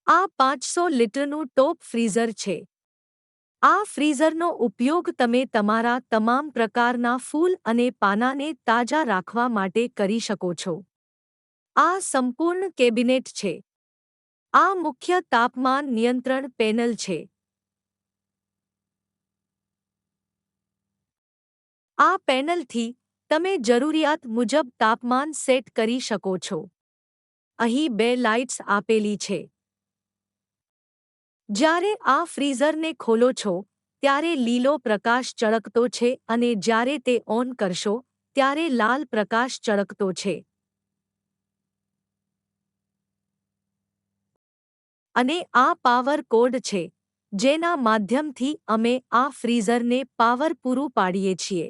આ 500 લિટરનું ટોપ ફ્રીઝર છે. આ ફ્રીઝરનો ઉપયોગ તમે તમારા તમામ પ્રકારના ફૂલ અને પાનાને તાજા રાખવા માટે કરી શકો છો. આ સંપૂર્ણ કેબિનેટ છે. આ મુખ્ય તાપમાન નિયંત્રણ પેનલ છે. આ પેનલથી તમે જરૂરિયાત મુજબ તાપમાન સેટ કરી શકો છો. અહીં 2 લાઇટ્સ આપેલી છે. જ્યારે આ ફ્રીઝરને ખોલો છો ત્યારે લીલો પ્રકાશ ચળકતો છે અને જ્યારે તે ઓન કરશો ત્યારે લાલ પ્રકાશ ચળકતો છે. અને આ પાવર કોડ છે જેના માધ્યમથી અમે આ ફ્રીઝરને પાવર પૂરું પાડીએ છીએ.